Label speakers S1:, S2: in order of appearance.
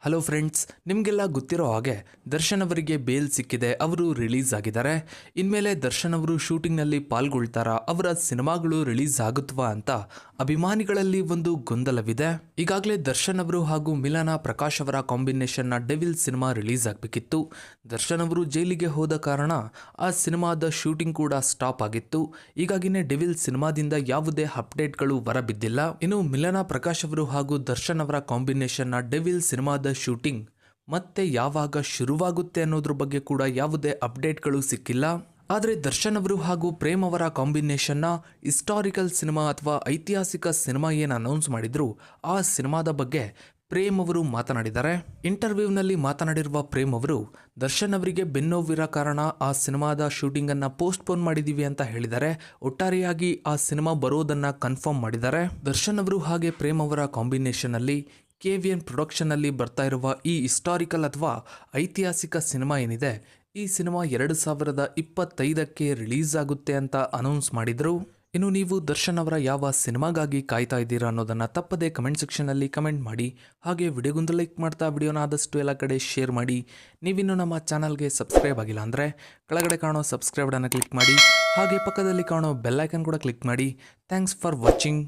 S1: Hello friends, ನಿಮಗೆಲ್ಲ ಗೊತ್ತಿರೋ ಹಾಗೆ ದರ್ಶನ್ ಅವರಿಗೆ ಬೇಲ್ ಸಿಕ್ಕಿದೆ. ಅವರು ರಿಲೀಸ್ ಆಗಿದ್ದಾರೆ. ಇನ್ಮೇಲೆ ದರ್ಶನ್ ಅವರು ಶೂಟಿಂಗ್ನಲ್ಲಿ ಪಾಲ್ಗೊಳ್ತಾರಾ, ಅವರ ಸಿನಿಮಾಗಳು ರಿಲೀಸ್ ಆಗುತ್ತವಾ ಅಂತ ಅಭಿಮಾನಿಗಳಲ್ಲಿ ಒಂದು ಗೊಂದಲವಿದೆ. ಈಗಾಗಲೇ ದರ್ಶನ್ ಅವರು ಹಾಗೂ ಮಿಲನಾ ಪ್ರಕಾಶ್ ಅವರ ಕಾಂಬಿನೇಷನ್ನ ಡೆವಿಲ್ ಸಿನಿಮಾ ರಿಲೀಸ್ ಆಗಬೇಕಿತ್ತು. ದರ್ಶನ್ ಅವರು ಜೈಲಿಗೆ ಹೋದ ಕಾರಣ ಆ ಸಿನಿಮಾದ ಶೂಟಿಂಗ್ ಕೂಡ ಸ್ಟಾಪ್ ಆಗಿತ್ತು. ಹೀಗಾಗಿನೇ ಡೆವಿಲ್ ಸಿನಿಮಾದಿಂದ ಯಾವುದೇ ಅಪ್ಡೇಟ್ಗಳು ಹೊರಬಿದ್ದಿಲ್ಲ. ಇನ್ನು ಮಿಲನಾ ಪ್ರಕಾಶ್ ಅವರು ಹಾಗೂ ದರ್ಶನ್ ಅವರ ಕಾಂಬಿನೇಷನ್ನ ಡೆವಿಲ್ ಸಿನಿಮಾದ ಶೂಟಿಂಗ್ ಮತ್ತೆ ಯಾವಾಗ ಶುರುವಾಗುತ್ತೆ ಅನ್ನೋದ್ರ ಬಗ್ಗೆ ಕೂಡ ಯಾವುದೇ ಅಪ್ಡೇಟ್ಗಳು ಸಿಕ್ಕಿಲ್ಲ. ಆದರೆ ದರ್ಶನ್ ಅವರು ಹಾಗೂ ಪ್ರೇಮ್ ಅವರ ಕಾಂಬಿನೇಷನ್ನ ಹಿಸ್ಟಾರಿಕಲ್ ಸಿನಿಮಾ ಅಥವಾ ಐತಿಹಾಸಿಕ ಸಿನಿಮಾ ಏನು ಅನೌನ್ಸ್ ಮಾಡಿದ್ರು, ಆ ಸಿನಿಮಾದ ಬಗ್ಗೆ ಪ್ರೇಮ್ ಅವರು ಮಾತನಾಡಿದ್ದಾರೆ. ಇಂಟರ್ವ್ಯೂನಲ್ಲಿ ಮಾತನಾಡಿರುವ ಪ್ರೇಮ್ ಅವರು ದರ್ಶನ್ ಅವರಿಗೆ ಬೆನ್ನೋವಿರೋ ಕಾರಣ ಆ ಸಿನಿಮಾದ ಶೂಟಿಂಗ್ ಅನ್ನ ಪೋಸ್ಟ್ಪೋನ್ ಮಾಡಿದೀವಿ ಅಂತ ಹೇಳಿದ್ದಾರೆ. ಒಟ್ಟಾರೆಯಾಗಿ ಆ ಸಿನಿಮಾ ಬರೋದನ್ನ ಕನ್ಫರ್ಮ್ ಮಾಡಿದ್ದಾರೆ. ದರ್ಶನ್ ಅವರು ಹಾಗೆ ಪ್ರೇಮ್ ಅವರ ಕಾಂಬಿನೇಷನ್ ಅಲ್ಲಿ KVN ಪ್ರೊಡಕ್ಷನ್ ಅಲ್ಲಿ ಬರ್ತಾ ಇರುವ ಈ ಹಿಸ್ಟಾರಿಕಲ್ ಅಥವಾ ಐತಿಹಾಸಿಕ ಸಿನಿಮಾ ಏನಿದೆ, ಈ ಸಿನಿಮಾ 2025ಕ್ಕೆ ರಿಲೀಸ್ ಆಗುತ್ತೆ ಅಂತ ಅನೌನ್ಸ್ ಮಾಡಿದ್ರು. ಇನ್ನು ನೀವು ದರ್ಶನ್ ಅವರ ಯಾವ ಸಿನಿಮಾಗಾಗಿ ಕಾಯ್ತಾ ಇದ್ದೀರಾ ಅನ್ನೋದನ್ನ ತಪ್ಪದೆ ಕಮೆಂಟ್ ಸೆಕ್ಷನ್ ಅಲ್ಲಿ ಕಮೆಂಟ್ ಮಾಡಿ. ಹಾಗೆ ವಿಡಿಯೋಗೊಂದು ಲೈಕ್ ಮಾಡ್ತಾ ವಿಡಿಯೋನ ಆದಷ್ಟು ಎಲ್ಲ ಕಡೆ ಶೇರ್ ಮಾಡಿ. ನೀವಿನ್ನು ನಮ್ಮ ಚಾನಲ್ಗೆ ಸಬ್ಸ್ಕ್ರೈಬ್ ಆಗಿಲ್ಲ ಅಂದರೆ ಕೆಳಗಡೆ ಕಾಣೋ ಸಬ್ಸ್ಕ್ರೈಬ್ ಅನ್ನು ಕ್ಲಿಕ್ ಮಾಡಿ. ಹಾಗೆ ಪಕ್ಕದಲ್ಲಿ ಕಾಣೋ ಬೆಲ್ ಐಕನ್ ಕೂಡ ಕ್ಲಿಕ್ ಮಾಡಿ. Thanks for watching.